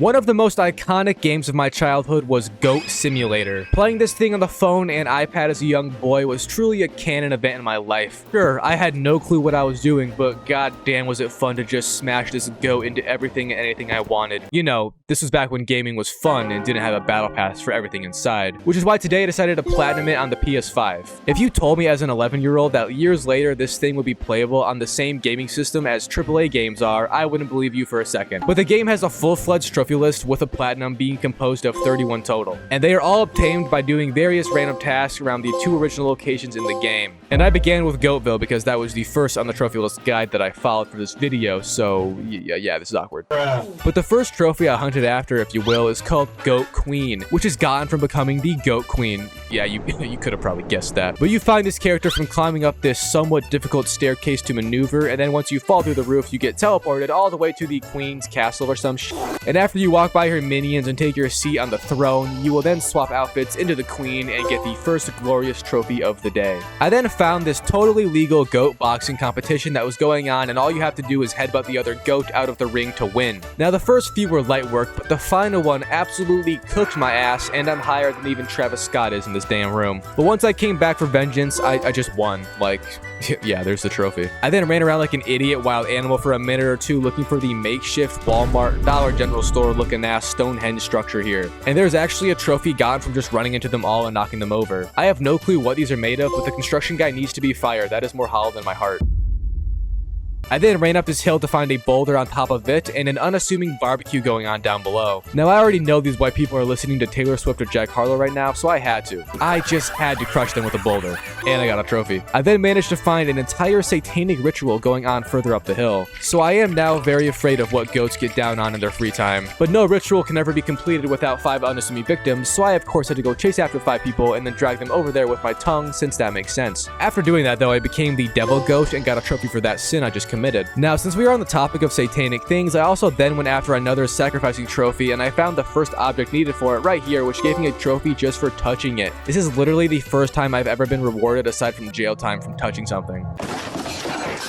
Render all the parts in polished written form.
One of the most iconic games of my childhood was Goat Simulator. Playing this thing on the phone and iPad as a young boy was truly a canon event in my life. Sure, I had no clue what I was doing, but goddamn was it fun to just smash this goat into everything and anything I wanted. You know, this was back when gaming was fun and didn't have a battle pass for everything inside, which is why today I decided to platinum it on the PS5. If you told me as an 11-year-old that years later this thing would be playable on the same gaming system as AAA games are, I wouldn't believe you for a second. But the game has a full-fledged trophy list with a platinum being composed of 31 total, and they are all obtained by doing various random tasks around the 2 original locations in the game. And I began with Goatville because that was the first on the trophy list guide that I followed for this video, so yeah, this is awkward. But the first trophy I hunted after, if you will, is called Goat Queen, which is gotten from becoming the Goat Queen. Yeah, you could have probably guessed that. But you find this character from climbing up this somewhat difficult staircase to maneuver, and then once you fall through the roof, you get teleported all the way to the Queen's castle or some shit. And after you walk by her minions and take your seat on the throne, you will then swap outfits into the Queen and get the first glorious trophy of the day. I then found this totally legal goat boxing competition that was going on, and all you have to do is headbutt the other goat out of the ring to win. Now the first few were light work, but the final one absolutely cooked my ass, and I'm higher than even Travis Scott is in this damn room. But once I came back for vengeance, I just won. Like, yeah, there's the trophy. I then ran around like an idiot wild animal for a minute or two looking for the makeshift Walmart Dollar General store looking ass Stonehenge structure here. And there's actually a trophy gotten from just running into them all and knocking them over. I have no clue what these are made of, but the construction guy needs to be fired. That is more hollow than my heart. I then ran up this hill to find a boulder on top of it and an unassuming barbecue going on down below. Now I already know these white people are listening to Taylor Swift or Jack Harlow right now, so I had to. I just had to crush them with a boulder. And I got a trophy. I then managed to find an entire satanic ritual going on further up the hill. So I am now very afraid of what goats get down on in their free time. But no ritual can ever be completed without 5 unassuming victims, so I of course had to go chase after 5 people and then drag them over there with my tongue, since that makes sense. After doing that though, I became the devil goat and got a trophy for that sin I just committed. Now, since we are on the topic of satanic things, I also then went after another sacrificing trophy, and I found the first object needed for it right here, which gave me a trophy just for touching it. This is literally the first time I've ever been rewarded aside from jail time from touching something.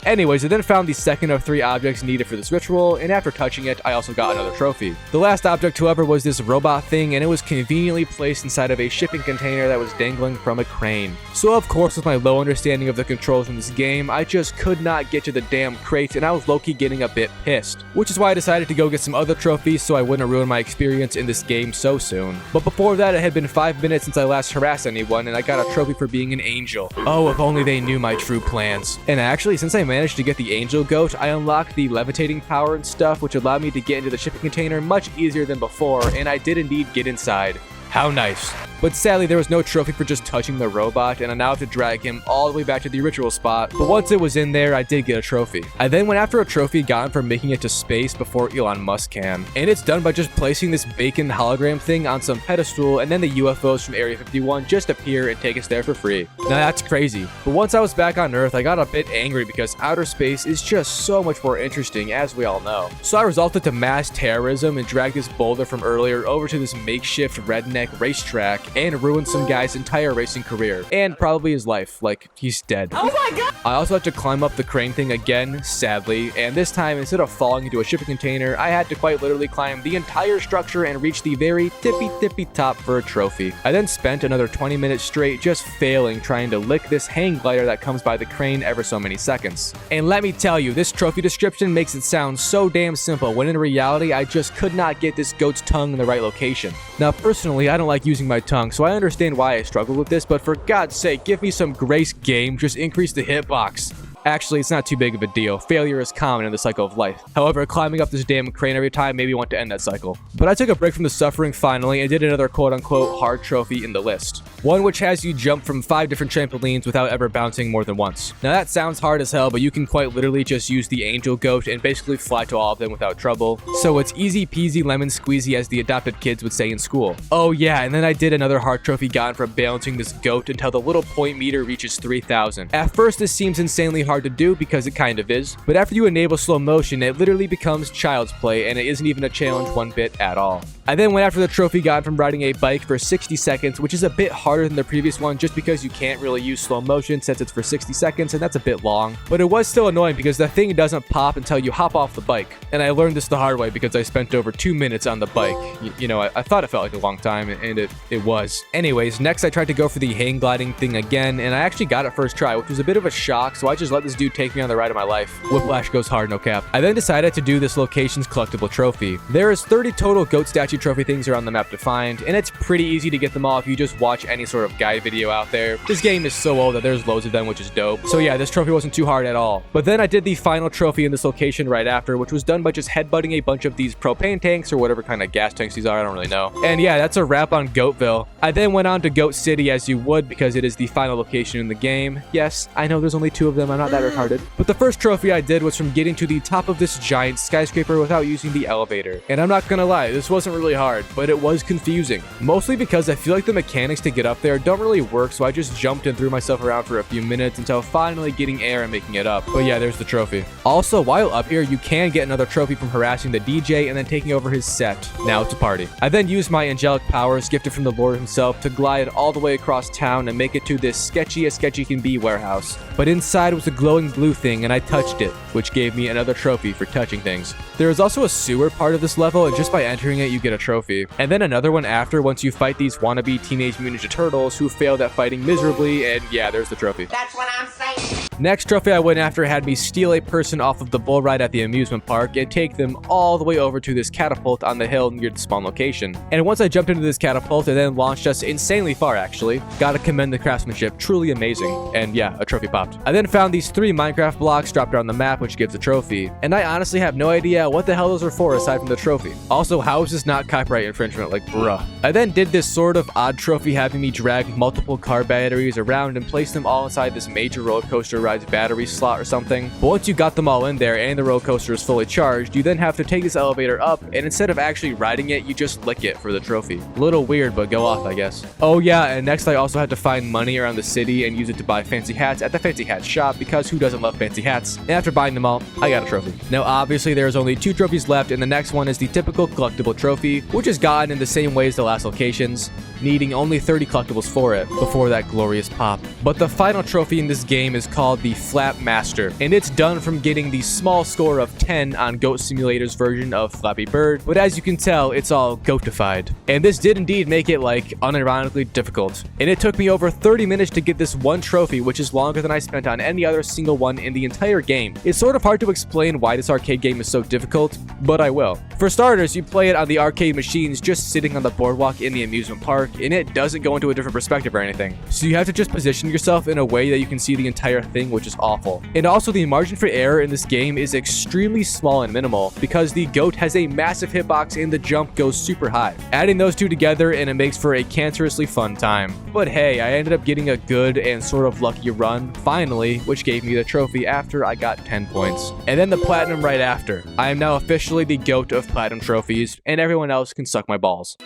Anyways, I then found the second of 3 objects needed for this ritual, and after touching it, I also got another trophy. The last object, however, was this robot thing, and it was conveniently placed inside of a shipping container that was dangling from a crane. So of course, with my low understanding of the controls in this game, I just could not get to the damn crate, and I was low-key getting a bit pissed. Which is why I decided to go get some other trophies so I wouldn't ruin my experience in this game so soon. But before that, it had been 5 minutes since I last harassed anyone, and I got a trophy for being an angel. Oh, if only they knew my true plans. And actually, since I managed to get the angel goat, I unlocked the levitating power and stuff, which allowed me to get into the shipping container much easier than before, and I did indeed get inside. How nice. But sadly, there was no trophy for just touching the robot, and I now have to drag him all the way back to the ritual spot. But once it was in there, I did get a trophy. I then went after a trophy gotten for making it to space before Elon Musk can. And it's done by just placing this bacon hologram thing on some pedestal, and then the UFOs from Area 51 just appear and take us there for free. Now that's crazy. But once I was back on Earth, I got a bit angry because outer space is just so much more interesting, as we all know. So I resorted to mass terrorism and dragged this boulder from earlier over to this makeshift redneck racetrack and ruined some guy's entire racing career, and probably his life. Like, he's dead. Oh my god! I also had to climb up the crane thing again, sadly, and this time, instead of falling into a shipping container, I had to quite literally climb the entire structure and reach the very tippy top for a trophy. I then spent another 20 minutes straight just failing trying to lick this hang glider that comes by the crane ever so many seconds. And let me tell you, this trophy description makes it sound so damn simple, when in reality, I just could not get this goat's tongue in the right location. Now, personally, I don't like using my tongue, so I understand why I struggled with this, but for God's sake, give me some grace, game. Just increase the hitbox. Actually, it's not too big of a deal. Failure is common in the cycle of life. However, climbing up this damn crane every time made me want to end that cycle. But I took a break from the suffering finally and did another quote-unquote hard trophy in the list. One which has you jump from 5 different trampolines without ever bouncing more than once. Now that sounds hard as hell, but you can quite literally just use the angel goat and basically fly to all of them without trouble. So it's easy peasy lemon squeezy, as the adopted kids would say in school. Oh yeah, and then I did another hard trophy gotten from balancing this goat until the little point meter reaches 3,000. At first this seems insanely hard hard to do because it kind of is, but after you enable slow motion, it literally becomes child's play and it isn't even a challenge one bit at all. I then went after the trophy gotten from riding a bike for 60 seconds, which is a bit harder than the previous one just because you can't really use slow motion since it's for 60 seconds and that's a bit long. But it was still annoying because the thing doesn't pop until you hop off the bike. And I learned this the hard way because I spent over 2 minutes on the bike. You know, I thought it felt like a long time and it was. Anyways, next I tried to go for the hang gliding thing again and I actually got it first try, which was a bit of a shock, so I just let this dude take me on the ride of my life. Whiplash goes hard, no cap. I then decided to do this location's collectible trophy. There is 30 total goat statue trophy things around the map to find, and it's pretty easy to get them all if you just watch any sort of guide video out there. This game is so old that there's loads of them, which is dope. So yeah, this trophy wasn't too hard at all. But then I did the final trophy in this location right after, which was done by just headbutting a bunch of these propane tanks or whatever kind of gas tanks these are, I don't really know. And yeah, that's a wrap on Goatville. I then went on to Goat City as you would because it is the final location in the game. Yes, I know there's only 2 of them, I'm not that retarded. But the first trophy I did was from getting to the top of this giant skyscraper without using the elevator. And I'm not gonna lie, this wasn't really hard, but it was confusing. Mostly because I feel like the mechanics to get up there don't really work, so I just jumped and threw myself around for a few minutes until finally getting air and making it up. But yeah, there's the trophy. Also, while up here, you can get another trophy from harassing the DJ and then taking over his set. Now it's a party. I then used my angelic powers gifted from the Lord himself to glide all the way across town and make it to this sketchy as sketchy can be warehouse. But inside was a glowing blue thing and I touched it, which gave me another trophy for touching things. There is also a sewer part of this level, and just by entering it you get a trophy. And then another one after once you fight these wannabe Teenage Mutant Ninja Turtles who failed at fighting miserably, and yeah, there's the trophy. That's what I'm saying. Next trophy I went after had me steal a person off of the bull ride at the amusement park and take them all the way over to this catapult on the hill near the spawn location. And once I jumped into this catapult, it then launched us insanely far actually. Gotta commend the craftsmanship, truly amazing. And yeah, a trophy popped. I then found these 3 Minecraft blocks dropped around the map, which gives a trophy. And I honestly have no idea what the hell those are for aside from the trophy. Also, how is this not copyright infringement? Like, bruh. I then did this sort of odd trophy having me drag multiple car batteries around and place them all inside this major roller coaster ride's battery slot or something. But once you got them all in there and the roller coaster is fully charged, you then have to take this elevator up, and instead of actually riding it, you just lick it for the trophy. A little weird, but go off, I guess. Oh yeah, and next I also had to find money around the city and use it to buy fancy hats at the fancy hat shop because who doesn't love fancy hats? And after buying them all, I got a trophy. Now obviously there's only 2 trophies left, and the next one is the typical collectible trophy, which is gotten in the same way as the last locations, needing only 30 collectibles for it before that glorious pop. But the final trophy in this game is called the Flap Master, and it's done from getting the small score of 10 on Goat Simulator's version of Flappy Bird, but as you can tell, it's all goatified. And this did indeed make it, like, unironically difficult. And it took me over 30 minutes to get this one trophy, which is longer than I spent on any other single one in the entire game. It's sort of hard to explain why this arcade game is so difficult, but I will. For starters, you play it on the arcade machines just sitting on the boardwalk in the amusement park, and it doesn't go into a different perspective or anything. So you have to just position yourself in a way that you can see the entire thing, which is awful. And also the margin for error in this game is extremely small and minimal because the goat has a massive hitbox and the jump goes super high. Adding those 2 together and it makes for a cancerously fun time. But hey, I ended up getting a good and sort of lucky run, finally, which gave me the trophy after I got 10 points. And then the platinum right after. I am now officially the goat of platinum trophies, and everyone else can suck my balls.